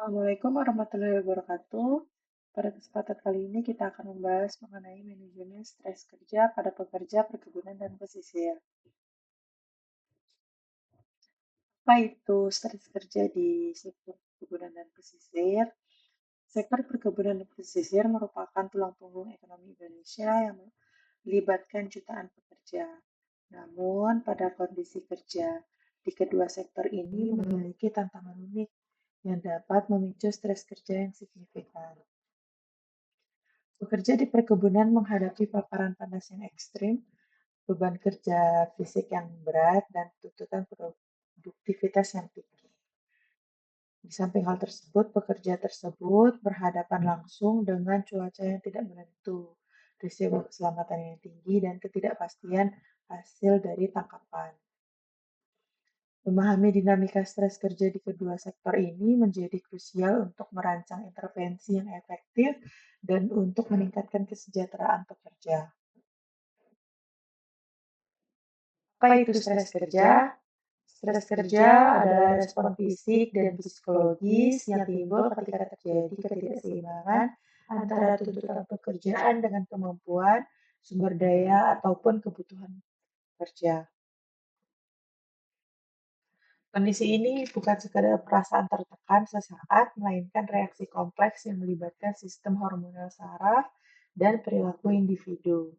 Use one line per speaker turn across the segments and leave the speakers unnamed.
Assalamualaikum warahmatullahi wabarakatuh. Pada kesempatan kali ini kita akan membahas mengenai manajemen stres kerja pada pekerja perkebunan dan pesisir. Apa itu stres kerja di sektor perkebunan dan pesisir? Sektor perkebunan dan pesisir merupakan tulang punggung ekonomi Indonesia yang melibatkan jutaan pekerja. Namun, pada kondisi kerja di kedua sektor ini memiliki tantangan unik yang dapat memicu stres kerja yang signifikan. Bekerja di perkebunan menghadapi paparan panas yang ekstrim, beban kerja fisik yang berat, dan tuntutan produktivitas yang tinggi. Di samping hal tersebut, pekerja tersebut berhadapan langsung dengan cuaca yang tidak menentu, risiko keselamatan yang tinggi, dan ketidakpastian hasil dari tangkapan. Memahami dinamika stres kerja di kedua sektor ini menjadi krusial untuk merancang intervensi yang efektif dan untuk meningkatkan kesejahteraan pekerja. Apa itu stres kerja? Stres kerja adalah respon fisik dan psikologis yang timbul ketika terjadi ketidakseimbangan antara tuntutan pekerjaan dengan kemampuan, sumber daya, ataupun kebutuhan kerja. Kondisi ini bukan sekadar perasaan tertekan sesaat, melainkan reaksi kompleks yang melibatkan sistem hormonal saraf dan perilaku individu.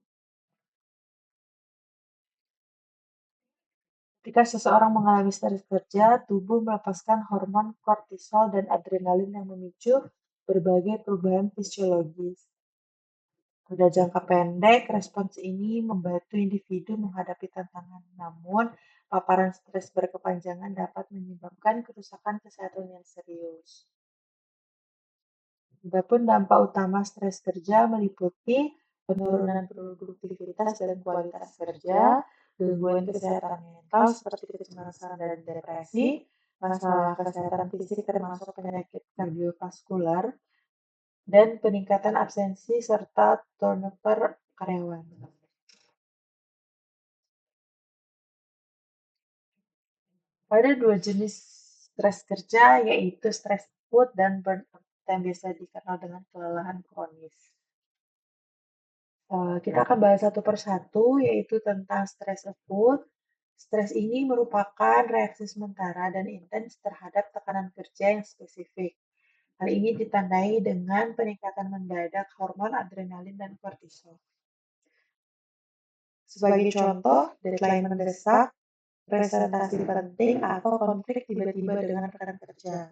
Ketika seseorang mengalami stres kerja, tubuh melepaskan hormon kortisol dan adrenalin yang memicu berbagai perubahan fisiologis. Pada jangka pendek, respons ini membantu individu menghadapi tantangan. Namun, paparan stres berkepanjangan dapat menyebabkan kerusakan kesehatan yang serius. Adapun dampak utama stres kerja meliputi penurunan produktivitas dan kualitas kerja, gangguan kesehatan mental seperti kecemasan dan depresi, masalah kesehatan fisik termasuk penyakit kardiovaskular, dan peningkatan absensi serta turnover karyawan. Ada dua jenis stres kerja, yaitu stres akut dan burnout yang biasa dikenal dengan kelelahan kronis. Kita akan bahas satu persatu, yaitu tentang stres akut. Stres ini merupakan reaksi sementara dan intens terhadap tekanan kerja yang spesifik. Hal ini ditandai dengan peningkatan mendadak hormon adrenalin dan kortisol. Sebagai contoh, deadline mendesak, presentasi penting, atau konflik tiba-tiba dengan rekan kerja.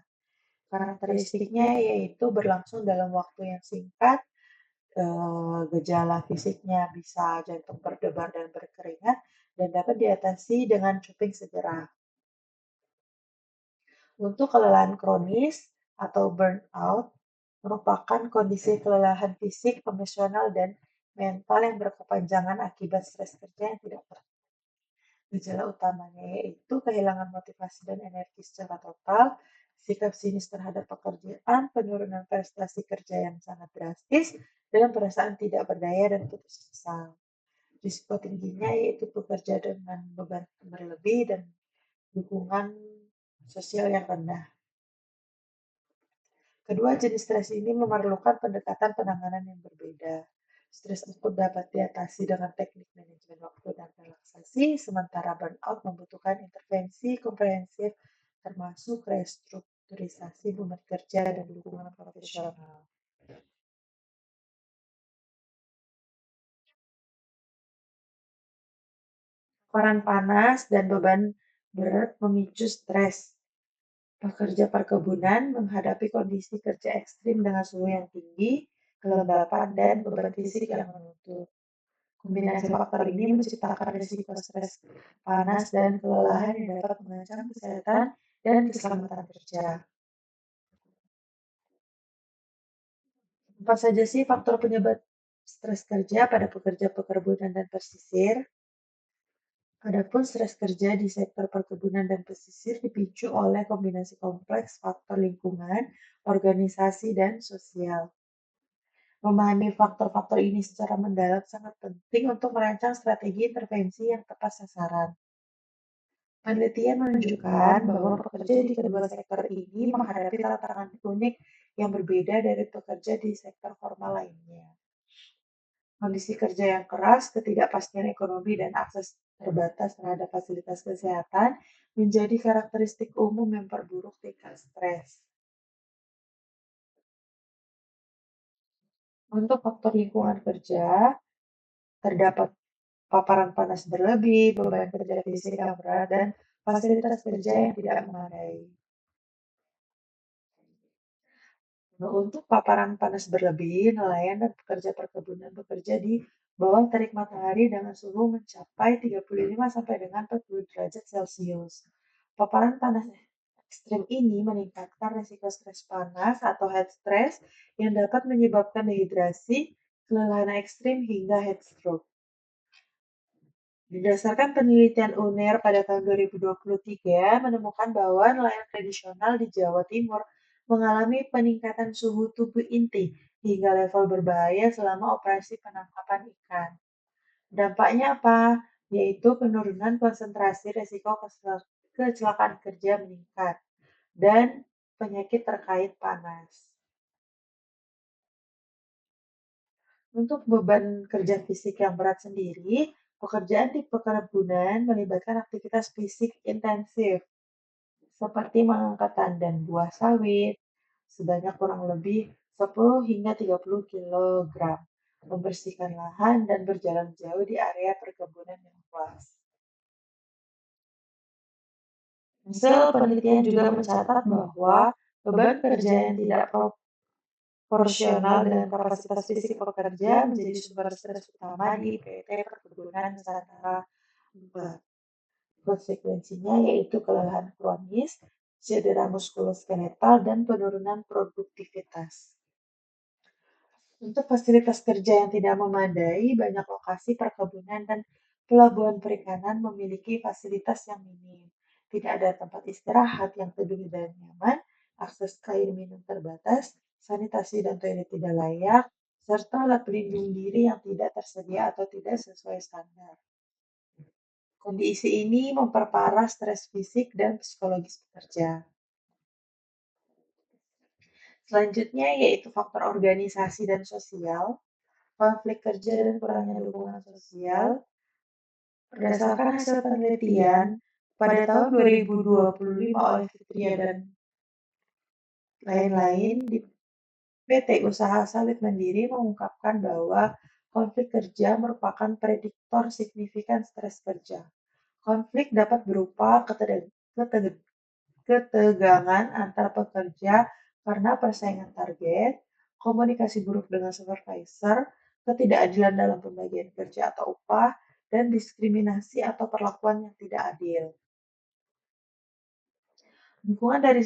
Karakteristiknya yaitu berlangsung dalam waktu yang singkat, gejala fisiknya bisa jantung berdebar dan berkeringat, dan dapat diatasi dengan coping segera. Untuk kelelahan kronis atau burnout, merupakan kondisi kelelahan fisik, emosional, dan mental yang berkepanjangan akibat stres kerja yang tidak teratur. Gejala utamanya yaitu kehilangan motivasi dan energi secara total, sikap sinis terhadap pekerjaan, penurunan prestasi kerja yang sangat drastis, dan perasaan tidak berdaya dan putus asa. Risiko tingginya yaitu bekerja dengan beban berlebih dan dukungan sosial yang rendah. Kedua jenis stres ini memerlukan pendekatan penanganan yang berbeda. Stres akut dapat diatasi dengan teknik manajemen waktu dan relaksasi, sementara burnout membutuhkan intervensi komprehensif termasuk restrukturisasi beban kerja dan dukungan profesional. Paparan panas dan beban berat memicu stres. Pekerja perkebunan menghadapi kondisi kerja ekstrim dengan suhu yang tinggi, kelembapan, dan beban fisik yang menuntut. Kombinasi faktor ini menciptakan risiko stres panas dan kelelahan yang dapat mengancam kesehatan dan keselamatan kerja. Apa saja sih faktor penyebab stres kerja pada pekerja perkebunan dan pesisir? Adapun stres kerja di sektor perkebunan dan pesisir dipicu oleh kombinasi kompleks faktor lingkungan, organisasi, dan sosial. Memahami faktor-faktor ini secara mendalam sangat penting untuk merancang strategi intervensi yang tepat sasaran. Penelitian menunjukkan bahwa pekerja di kedua sektor ini menghadapi tantangan unik yang berbeda dari pekerja di sektor formal lainnya. Kondisi kerja yang keras, ketidakpastian ekonomi, dan akses terbatas terhadap fasilitas kesehatan menjadi karakteristik umum yang memperburuk tingkat stres. Untuk faktor lingkungan kerja, terdapat paparan panas berlebih, beban kerja fisik yang berat, dan fasilitas kerja yang tidak memadai. Nah, untuk paparan panas berlebih, nelayan dan pekerja perkebunan bekerja di bawah terik matahari dengan suhu mencapai 35 sampai dengan 40 derajat Celcius. Paparan panas ekstrim ini meningkatkan risiko stres panas atau heat stress yang dapat menyebabkan dehidrasi, kelelahan ekstrim, hingga heat stroke. Berdasarkan penelitian UNER pada tahun 2023, menemukan bahwa nelayan tradisional di Jawa Timur mengalami peningkatan suhu tubuh inti hingga level berbahaya selama operasi penangkapan ikan. Dampaknya apa? Yaitu penurunan konsentrasi risiko kecelakaan kerja meningkat dan penyakit terkait panas. Untuk beban kerja fisik yang berat sendiri, pekerjaan di perkebunan melibatkan aktivitas fisik intensif, seperti mengangkat tandan buah sawit sebanyak kurang lebih 10 hingga 30 kilogram, membersihkan lahan, dan berjalan jauh di area perkebunan yang luas. Hasil penelitian juga mencatat bahwa beban kerja yang tidak proporsional dengan kapasitas fisik pekerja menjadi sumber stres utama di PT Perkebunan Nusantara 4. Konsekuensinya yaitu kelelahan kronis, cedera muskuloskeletal, dan penurunan produktivitas. Untuk fasilitas kerja yang tidak memadai, banyak lokasi perkebunan dan pelabuhan perikanan memiliki fasilitas yang minim. Tidak ada tempat istirahat yang teduh dan nyaman, akses air minum terbatas, sanitasi dan toilet tidak layak, serta alat pelindung diri yang tidak tersedia atau tidak sesuai standar. Kondisi ini memperparah stres fisik dan psikologis pekerja. Selanjutnya yaitu faktor organisasi dan sosial, konflik kerja dan kurangnya dukungan sosial. Berdasarkan hasil penelitian pada tahun 2025 oleh Fitria dan lain-lain di PT Usaha Sawit Mandiri mengungkapkan bahwa konflik kerja merupakan prediktor signifikan stres kerja. Konflik dapat berupa ketegangan antar pekerja karena persaingan target, komunikasi buruk dengan supervisor, ketidakadilan dalam pembagian kerja atau upah, dan diskriminasi atau perlakuan yang tidak adil. Dukungan dari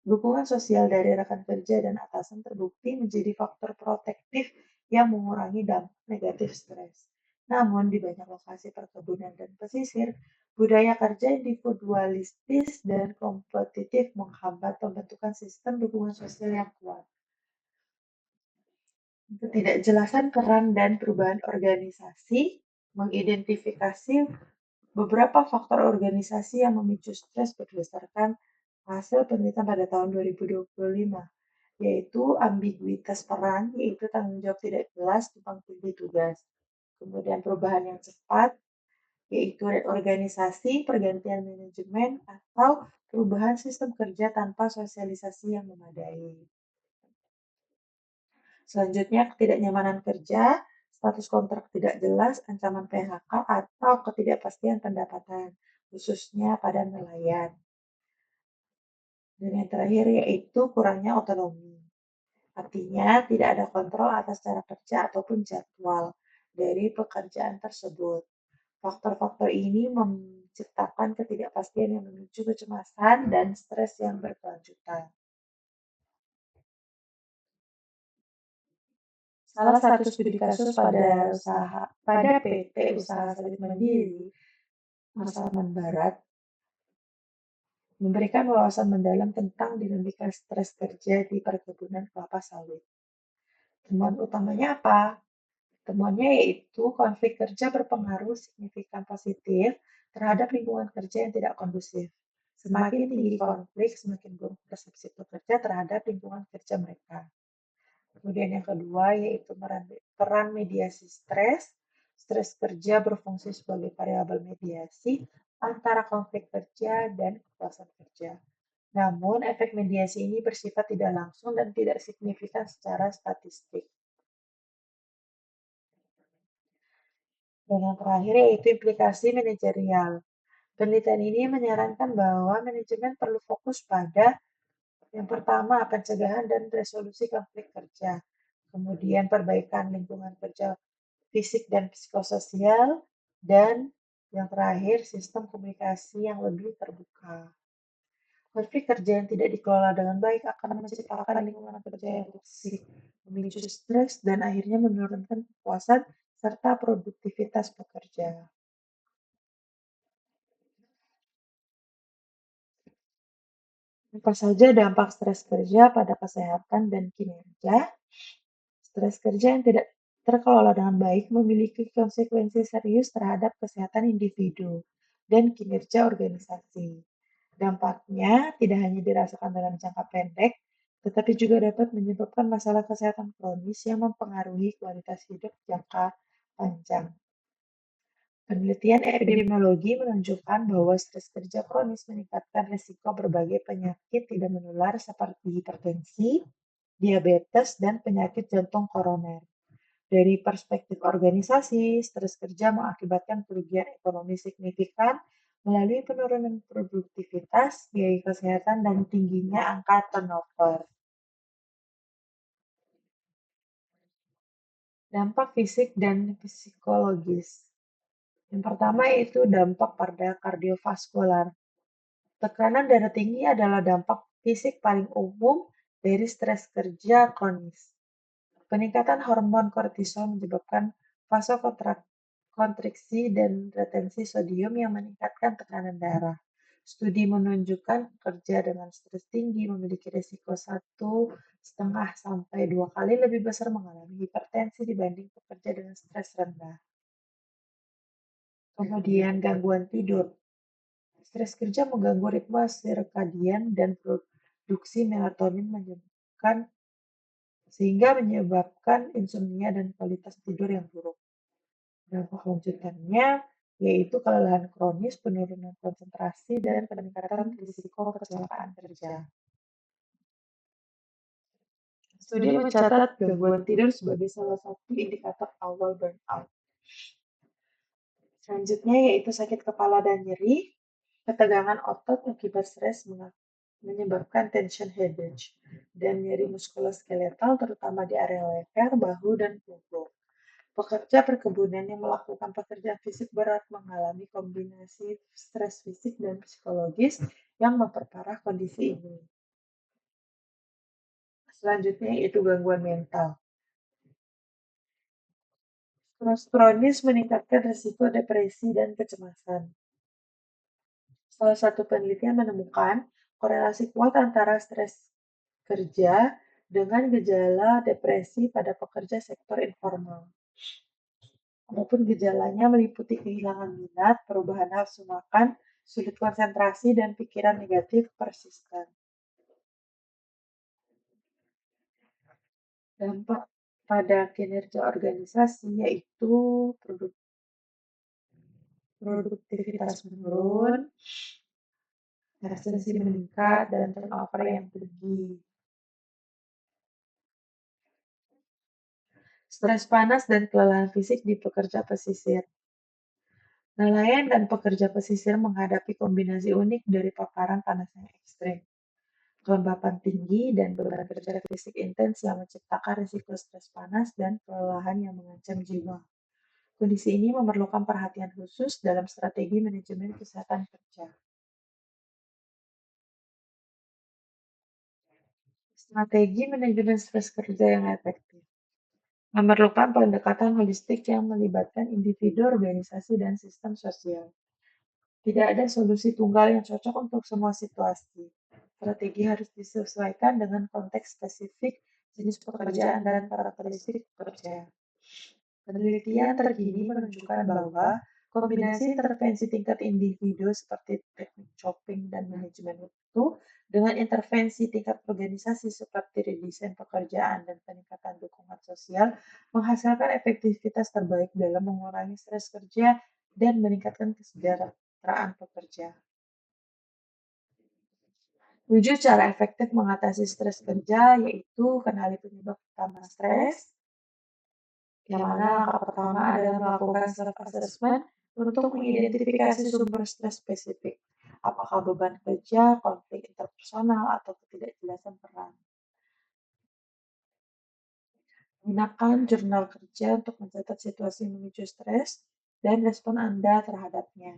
Dukungan sosial dari rekan kerja dan atasan terbukti menjadi faktor protektif yang mengurangi dampak negatif stres. Namun, di banyak lokasi perkebunan dan pesisir, budaya kerja individualistis dan kompetitif menghambat pembentukan sistem dukungan sosial yang kuat. Ketidakjelasan peran dan perubahan organisasi mengidentifikasi beberapa faktor organisasi yang memicu stres berdasarkan hasil penelitian pada tahun 2025, yaitu ambiguitas peran, yaitu tanggung jawab tidak jelas, tumpang tindih tugas. Kemudian perubahan yang cepat, yaitu reorganisasi, pergantian manajemen, atau perubahan sistem kerja tanpa sosialisasi yang memadai. Selanjutnya, ketidaknyamanan kerja, status kontrak tidak jelas, ancaman PHK, atau ketidakpastian pendapatan, khususnya pada nelayan. Dan yang terakhir yaitu kurangnya otonomi. Artinya, tidak ada kontrol atas cara kerja ataupun jadwal dari pekerjaan tersebut. Faktor-faktor ini menciptakan ketidakpastian yang memicu kecemasan dan stres yang berkelanjutan. Salah satu studi kasus pada PT Usaha Sawit Mandiri, Masaman Barat, memberikan wawasan mendalam tentang dinamika stres kerja di perkebunan kelapa sawit. Temuan utamanya apa? Temuannya yaitu konflik kerja berpengaruh signifikan positif terhadap lingkungan kerja yang tidak kondusif. Semakin tinggi konflik, semakin buruk persepsi pekerja terhadap lingkungan kerja mereka. Kemudian yang kedua yaitu peran mediasi stres. Stres kerja berfungsi sebagai variabel mediasi antara konflik kerja dan kepuasan kerja. Namun, efek mediasi ini bersifat tidak langsung dan tidak signifikan secara statistik. Dan yang terakhir yaitu implikasi manajerial. Penelitian ini menyarankan bahwa manajemen perlu fokus pada yang pertama, pencegahan dan resolusi konflik kerja. Kemudian perbaikan lingkungan kerja fisik dan psikososial. Dan yang terakhir, sistem komunikasi yang lebih terbuka. Konflik kerja yang tidak dikelola dengan baik akan menciptakan lingkungan kerja yang toksik, memicu stres, dan akhirnya menurunkan kepuasan serta produktivitas pekerja. Apa saja dampak stres kerja pada kesehatan dan kinerja? Stres kerja yang tidak terkelola dengan baik memiliki konsekuensi serius terhadap kesehatan individu dan kinerja organisasi. Dampaknya tidak hanya dirasakan dalam jangka pendek, tetapi juga dapat menyebabkan masalah kesehatan kronis yang mempengaruhi kualitas hidup jangka panjang. Penelitian epidemiologi menunjukkan bahwa stres kerja kronis meningkatkan risiko berbagai penyakit tidak menular seperti hipertensi, diabetes, dan penyakit jantung koroner. Dari perspektif organisasi, stres kerja mengakibatkan kerugian ekonomi signifikan melalui penurunan produktivitas, biaya kesehatan, dan tingginya angka turnover. Dampak fisik dan psikologis. Yang pertama yaitu dampak pada kardiovaskular. Tekanan darah tinggi adalah dampak fisik paling umum dari stres kerja kronis. Peningkatan hormon kortisol menyebabkan vasokonstriksi dan retensi sodium yang meningkatkan tekanan darah. Studi menunjukkan pekerja dengan stres tinggi memiliki risiko 1,5 sampai 2 kali lebih besar mengalami hipertensi dibanding pekerja dengan stres rendah. Kemudian gangguan tidur. Stres kerja mengganggu ritme sirkadian dan produksi melatonin sehingga menyebabkan insomnia dan kualitas tidur yang buruk. Dampak lanjutannya yaitu kelelahan kronis, penurunan konsentrasi, dan peningkatan risiko kecelakaan kerja. Studi mencatat gangguan tidur sebagai salah satu indikator awal burnout. Selanjutnya yaitu sakit kepala dan nyeri, ketegangan otot akibat stres menyebabkan tension headache, dan nyeri muskuloskeletal terutama di area leher, bahu, dan punggung. Pekerja perkebunan yang melakukan pekerjaan fisik berat mengalami kombinasi stres fisik dan psikologis yang memperparah kondisi ini. Selanjutnya yaitu gangguan mental. Stres kronis meningkatkan risiko depresi dan kecemasan. Salah satu penelitian menemukan korelasi kuat antara stres kerja dengan gejala depresi pada pekerja sektor informal. Adapun gejalanya meliputi kehilangan minat, perubahan nafsu makan, sulit konsentrasi, dan pikiran negatif persisten. Dampak pada kinerja organisasi yaitu produktivitas menurun, efisiensi meningkat, dan turnover yang tinggi. Stres panas dan kelelahan fisik di pekerja pesisir. Nelayan dan pekerja pesisir menghadapi kombinasi unik dari paparan panas yang ekstrim, kelembapan tinggi, dan beban kerja fisik intens yang menciptakan risiko stres panas dan kelelahan yang mengancam jiwa. Kondisi ini memerlukan perhatian khusus dalam strategi manajemen kesehatan kerja. Strategi manajemen stres kerja yang efektif memerlukan pendekatan holistik yang melibatkan individu, organisasi, dan sistem sosial. Tidak ada solusi tunggal yang cocok untuk semua situasi. Strategi harus disesuaikan dengan konteks spesifik, jenis pekerjaan, dan karakteristik pekerja. Penelitian terkini menunjukkan bahwa Kombinasi intervensi tingkat individu seperti teknik chopping dan manajemen waktu dengan intervensi tingkat organisasi seperti redesain pekerjaan dan peningkatan dukungan sosial menghasilkan efektivitas terbaik dalam mengurangi stres kerja dan meningkatkan kesejahteraan pekerja. 7 cara efektif mengatasi stres kerja yaitu kenali penyebab utama stres, yang mana langkah pertama adalah melakukan self-assessment untuk mengidentifikasi sumber stres spesifik. Apakah beban kerja, konflik interpersonal, atau ketidakjelasan peran. Gunakan jurnal kerja untuk mencatat situasi memicu stres dan respon Anda terhadapnya.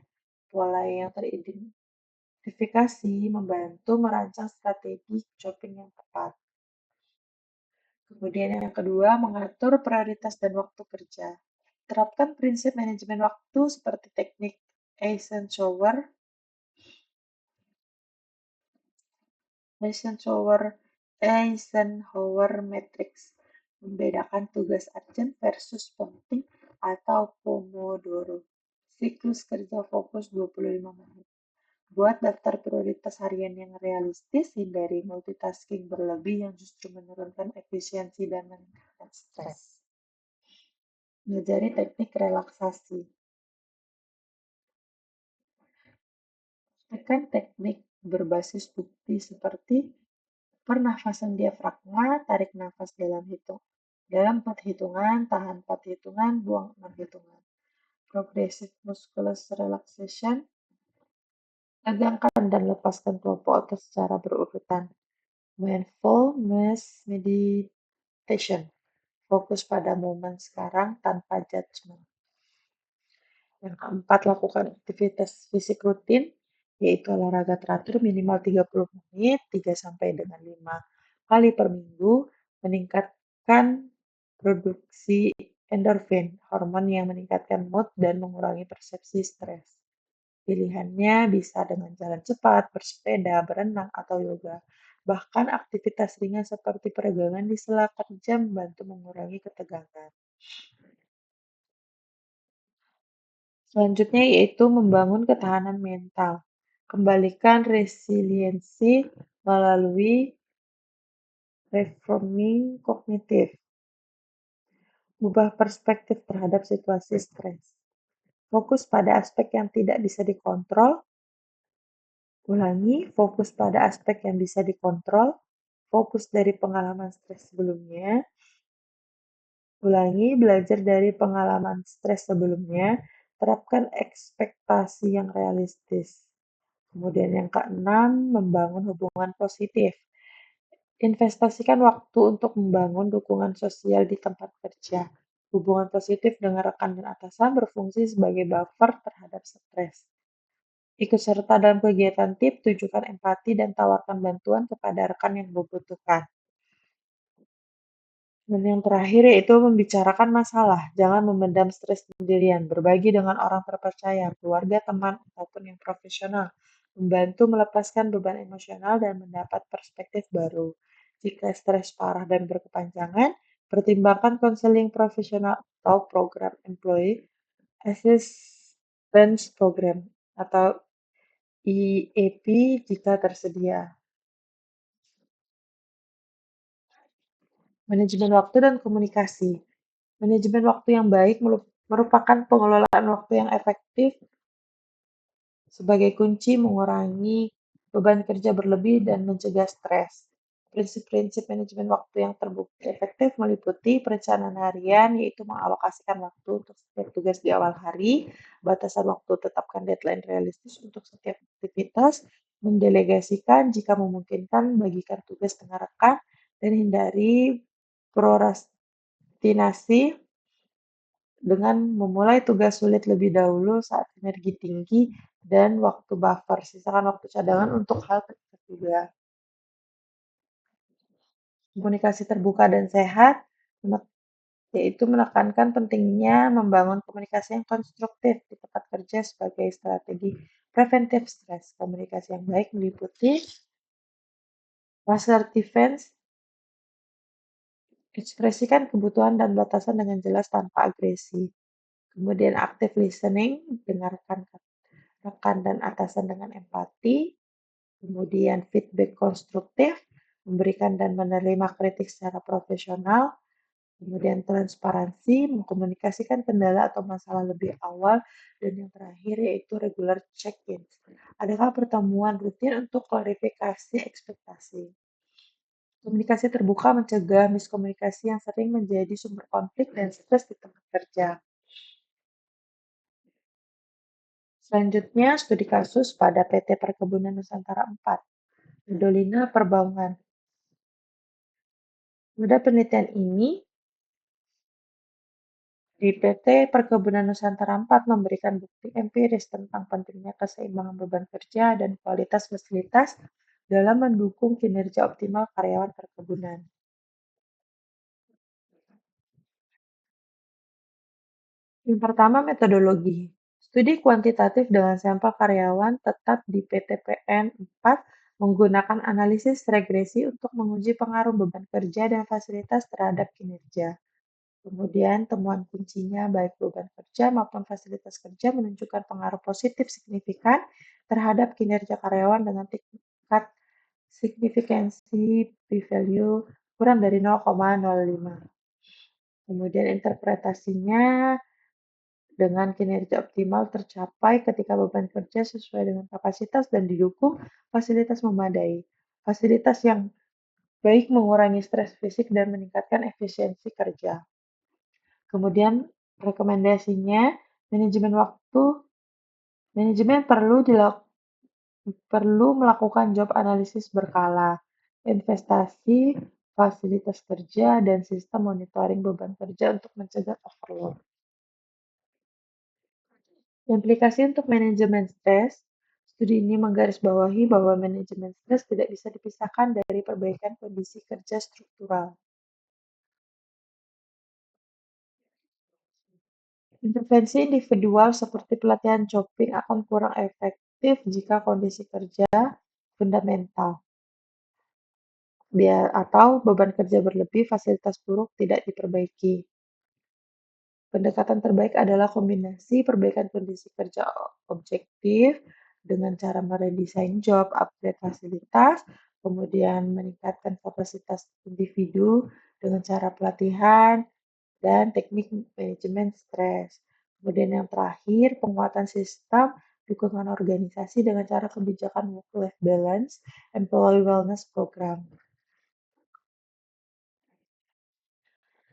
Pola yang teridentifikasi membantu merancang strategi coping yang tepat. Kemudian yang kedua, mengatur prioritas dan waktu kerja. Terapkan prinsip manajemen waktu seperti teknik Eisenhower, Eisenhower Matrix, membedakan tugas urgent versus penting atau Pomodoro. Siklus kerja fokus 25 menit. Buat daftar prioritas harian yang realistis, hindari multitasking berlebih yang justru menurunkan efisiensi dan meningkatkan stres. Pelajari teknik relaksasi. Praktekkan teknik berbasis bukti seperti pernafasan diafragma, tarik nafas dalam 4 hitungan, tahan 4 hitungan, buang 6 hitungan. Progressive musculus relaxation, tegangkan dan lepaskan kelompok otot secara berurutan. Mindfulness meditation, fokus pada momen sekarang tanpa judgement. Yang keempat, lakukan aktivitas fisik rutin, yaitu olahraga teratur minimal 30 menit, 3 sampai dengan 5 kali per minggu, meningkatkan produksi endorfin, hormon yang meningkatkan mood dan mengurangi persepsi stres. Pilihannya bisa dengan jalan cepat, bersepeda, berenang, atau yoga. Bahkan aktivitas ringan seperti peregangan di sela kerja membantu mengurangi ketegangan. Selanjutnya yaitu membangun ketahanan mental. Kembalikan resiliensi melalui reframing kognitif. Ubah perspektif terhadap situasi stres. Fokus pada aspek yang tidak bisa dikontrol. Ulangi, fokus pada aspek yang bisa dikontrol. Fokus dari pengalaman stres sebelumnya. Ulangi, belajar dari pengalaman stres sebelumnya. Terapkan ekspektasi yang realistis. Kemudian yang keenam, membangun hubungan positif. Investasikan waktu untuk membangun dukungan sosial di tempat kerja. Hubungan positif dengan rekan dan atasan berfungsi sebagai buffer terhadap stres. Ikut serta dalam kegiatan tim, tunjukkan empati dan tawarkan bantuan kepada rekan yang membutuhkan. Dan yang terakhir yaitu membicarakan masalah. Jangan memendam stres sendirian. Berbagi dengan orang terpercaya, keluarga, teman, ataupun yang profesional. Membantu melepaskan beban emosional dan mendapat perspektif baru. Jika stres parah dan berkepanjangan, pertimbangkan konseling profesional atau program Employee Assistance Program atau EAP jika tersedia. Manajemen waktu dan komunikasi. Manajemen waktu yang baik merupakan pengelolaan waktu yang efektif sebagai kunci mengurangi beban kerja berlebih dan mencegah stres. Prinsip-prinsip manajemen waktu yang terbukti efektif meliputi perencanaan harian, yaitu mengalokasikan waktu untuk setiap tugas di awal hari, batasan waktu tetapkan deadline realistis untuk setiap aktivitas, mendelegasikan jika memungkinkan, bagikan tugas dengan rekan, dan hindari prokrastinasi dengan memulai tugas sulit lebih dahulu saat energi tinggi dan waktu buffer. Sisakan waktu cadangan untuk hal kecil juga. Komunikasi terbuka dan sehat, yaitu menekankan pentingnya membangun komunikasi yang konstruktif di tempat kerja sebagai strategi preventif stres. Komunikasi yang baik meliputi assertiveness, ekspresikan kebutuhan dan batasan dengan jelas tanpa agresi. Kemudian active listening, dengarkan rekan dan atasan dengan empati. Kemudian feedback konstruktif, memberikan dan menerima kritik secara profesional. Kemudian transparansi, mengkomunikasikan kendala atau masalah lebih awal. Dan yang terakhir yaitu regular check-in. Adakah pertemuan rutin untuk klarifikasi ekspektasi? Komunikasi terbuka mencegah miskomunikasi yang sering menjadi sumber konflik dan stres di tempat kerja. Selanjutnya, studi kasus pada PT Perkebunan Nusantara 4, Medolina Perbaungan. Pada penelitian ini, di PT Perkebunan Nusantara 4 memberikan bukti empiris tentang pentingnya keseimbangan beban kerja dan kualitas fasilitas dalam mendukung kinerja optimal karyawan perkebunan. Yang pertama, metodologi. Studi kuantitatif dengan sampel karyawan tetap di PTPN 4 menggunakan analisis regresi untuk menguji pengaruh beban kerja dan fasilitas terhadap kinerja. Kemudian temuan kuncinya baik beban kerja maupun fasilitas kerja menunjukkan pengaruh positif signifikan terhadap kinerja karyawan dengan tingkat signifikansi p-value kurang dari 0,05. Kemudian interpretasinya dengan kinerja optimal tercapai ketika beban kerja sesuai dengan kapasitas dan didukung fasilitas memadai. Fasilitas yang baik mengurangi stres fisik dan meningkatkan efisiensi kerja. Kemudian rekomendasinya, manajemen waktu, manajemen perlu melakukan job analisis berkala, investasi, fasilitas kerja, dan sistem monitoring beban kerja untuk mencegah overload. Implikasi untuk manajemen stres, studi ini menggarisbawahi bahwa manajemen stres tidak bisa dipisahkan dari perbaikan kondisi kerja struktural. Intervensi individual seperti pelatihan chopping akan kurang efektif jika kondisi kerja fundamental atau beban kerja berlebih, fasilitas buruk tidak diperbaiki. Pendekatan terbaik adalah kombinasi perbaikan kondisi kerja objektif dengan cara meredesain job, upgrade fasilitas, kemudian meningkatkan kapasitas individu dengan cara pelatihan dan teknik manajemen stres. Kemudian yang terakhir, penguatan sistem dukungan organisasi dengan cara kebijakan work-life balance, employee wellness program.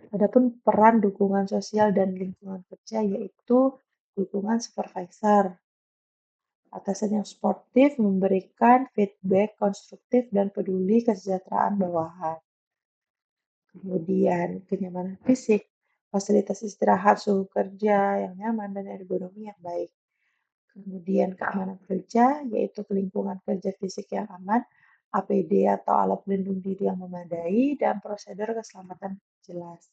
Adapun peran dukungan sosial dan lingkungan kerja yaitu dukungan supervisor. Atasan yang sportif memberikan feedback konstruktif dan peduli kesejahteraan bawahan. Kemudian kenyamanan fisik, fasilitas istirahat, suhu kerja yang nyaman, dan ergonomi yang baik. Kemudian keamanan kerja, yaitu lingkungan kerja fisik yang aman, APD atau alat pelindung diri yang memadai, dan prosedur keselamatan jelas.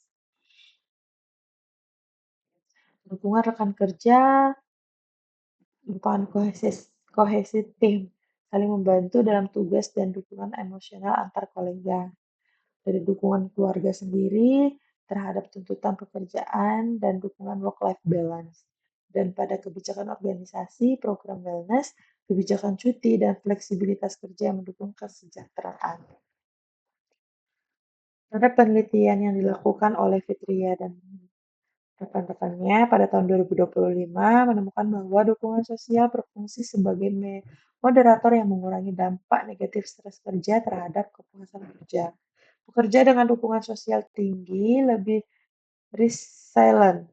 Dukungan rekan kerja merupakan kohesi tim, saling membantu dalam tugas dan dukungan emosional antar kolega. Dari dukungan keluarga sendiri terhadap tuntutan pekerjaan dan dukungan work-life balance. Dan pada kebijakan organisasi, program wellness, kebijakan cuti, dan fleksibilitas kerja yang mendukung kesejahteraan. Ada penelitian yang dilakukan oleh Fitria dan rekan-rekannya pada tahun 2025 menemukan bahwa dukungan sosial berfungsi sebagai moderator yang mengurangi dampak negatif stres kerja terhadap kepuasan kerja. Pekerja dengan dukungan sosial tinggi lebih resilient,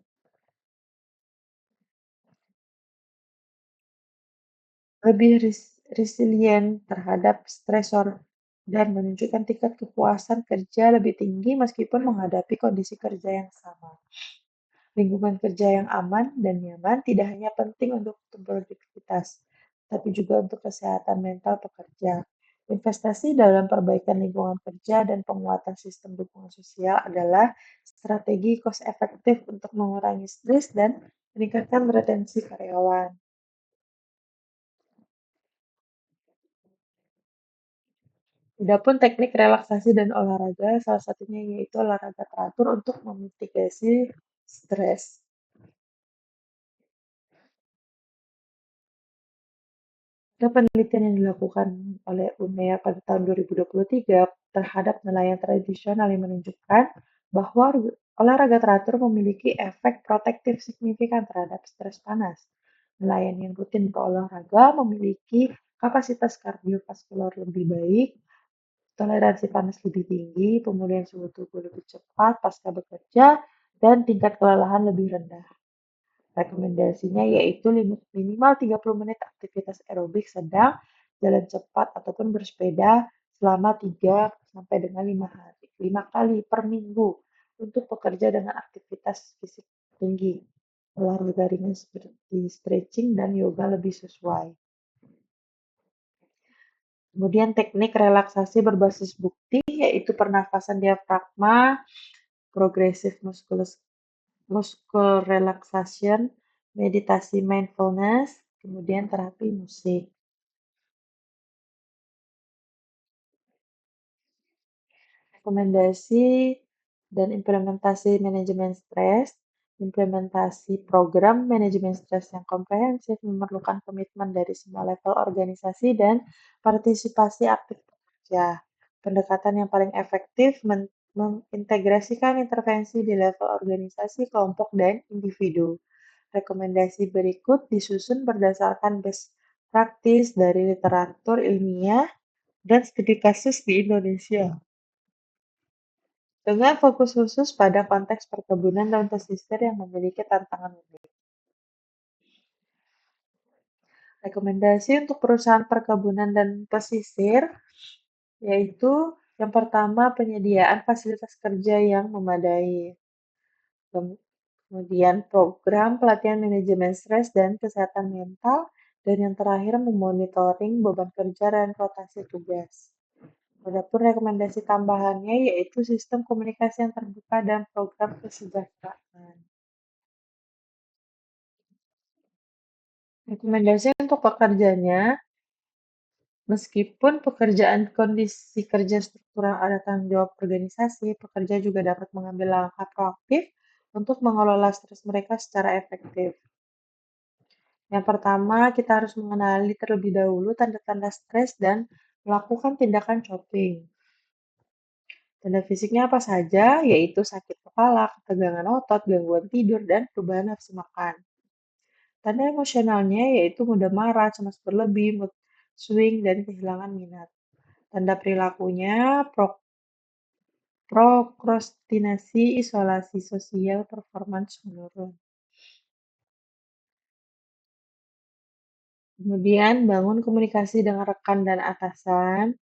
resilient terhadap stresor dan menunjukkan tingkat kepuasan kerja lebih tinggi meskipun menghadapi kondisi kerja yang sama. Lingkungan kerja yang aman dan nyaman tidak hanya penting untuk produktivitas, tapi juga untuk kesehatan mental pekerja. Investasi dalam perbaikan lingkungan kerja dan penguatan sistem dukungan sosial adalah strategi cost efektif untuk mengurangi stres dan meningkatkan retensi karyawan. Adapun teknik relaksasi dan olahraga, salah satunya yaitu olahraga teratur untuk memitigasi stres. Penelitian yang dilakukan oleh UNEA pada tahun 2023 terhadap nelayan tradisional yang menunjukkan bahwa olahraga teratur memiliki efek protektif signifikan terhadap stres panas. Nelayan yang rutin berolahraga memiliki kapasitas kardiovaskular lebih baik, toleransi panas lebih tinggi, pemulihan suhu tubuh lebih cepat pasca bekerja, dan tingkat kelelahan lebih rendah. Rekomendasinya yaitu minimal 30 menit aktivitas aerobik sedang, jalan cepat ataupun bersepeda selama 3 sampai dengan 5 hari, 5 kali per minggu untuk pekerja dengan aktivitas fisik tinggi. Olahraga ringan seperti stretching dan yoga lebih sesuai. Kemudian teknik relaksasi berbasis bukti yaitu pernafasan diafragma, progressive muscle relaxation, meditasi mindfulness, kemudian terapi musik. Rekomendasi dan implementasi manajemen stres. Implementasi program manajemen stres yang komprehensif memerlukan komitmen dari semua level organisasi dan partisipasi aktif pekerja. Pendekatan yang paling efektif mengintegrasikan intervensi di level organisasi, kelompok, dan individu. Rekomendasi berikut disusun berdasarkan best practice dari literatur ilmiah dan studi kasus di Indonesia, dengan fokus khusus pada konteks perkebunan dan pesisir yang memiliki tantangan unik. Rekomendasi untuk perusahaan perkebunan dan pesisir yaitu yang pertama penyediaan fasilitas kerja yang memadai. Kemudian program pelatihan manajemen stres dan kesehatan mental, dan yang terakhir memonitoring beban kerja dan rotasi tugas. Adapun rekomendasi tambahannya yaitu sistem komunikasi yang terbuka dan program kesejahteraan. Rekomendasi untuk pekerjanya, meskipun pekerjaan kondisi kerja struktural ada tanggung jawab organisasi, pekerja juga dapat mengambil langkah proaktif untuk mengelola stres mereka secara efektif. Yang pertama, kita harus mengenali terlebih dahulu tanda-tanda stres dan melakukan tindakan coping. Tanda fisiknya apa saja? Yaitu sakit kepala, ketegangan otot, gangguan tidur, dan perubahan nafsu makan. Tanda emosionalnya yaitu mudah marah, cemas berlebih, mood swing, dan kehilangan minat. Tanda perilakunya prokrastinasi, isolasi sosial, performance menurun. Kemudian bangun komunikasi dengan rekan dan atasan.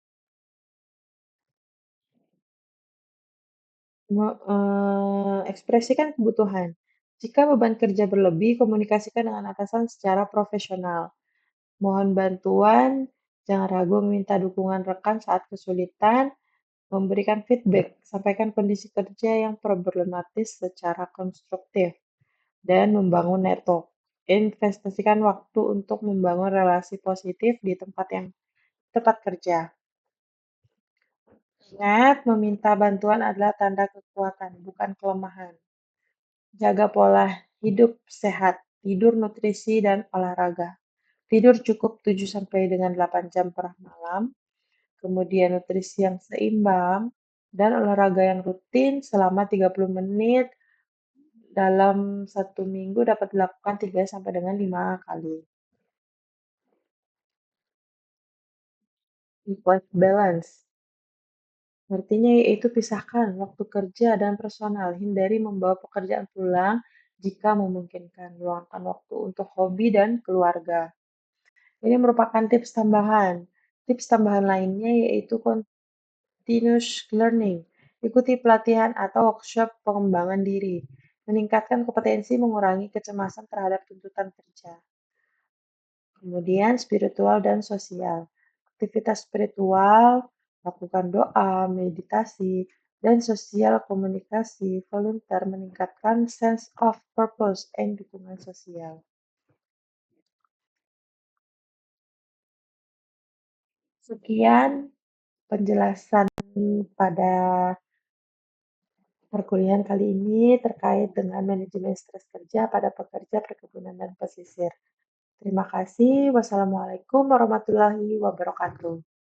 Ekspresikan kebutuhan. Jika beban kerja berlebih, komunikasikan dengan atasan secara profesional. Mohon bantuan, jangan ragu meminta dukungan rekan saat kesulitan, memberikan feedback, sampaikan kondisi kerja yang problematis secara konstruktif, dan membangun network. Investasikan waktu untuk membangun relasi positif di tempat kerja. Ingat, meminta bantuan adalah tanda kekuatan, bukan kelemahan. Jaga pola hidup sehat, tidur, nutrisi, dan olahraga. Tidur cukup 7 sampai dengan 8 jam per malam, kemudian nutrisi yang seimbang, dan olahraga yang rutin selama 30 menit dalam 1 minggu dapat dilakukan 3 sampai dengan 5 kali. Work-life balance. Artinya yaitu pisahkan waktu kerja dan personal, hindari membawa pekerjaan pulang jika memungkinkan, luangkan waktu untuk hobi dan keluarga. Ini merupakan tips tambahan. Tips tambahan lainnya yaitu continuous learning, ikuti pelatihan atau workshop pengembangan diri, meningkatkan kompetensi, mengurangi kecemasan terhadap tuntutan kerja. Kemudian spiritual dan sosial. Aktivitas spiritual, lakukan doa, meditasi, dan sosial komunikasi volunteer meningkatkan sense of purpose and dukungan sosial. Sekian penjelasan pada perkuliahan kali ini terkait dengan manajemen stres kerja pada pekerja perkebunan dan pesisir. Terima kasih. Wassalamualaikum warahmatullahi wabarakatuh.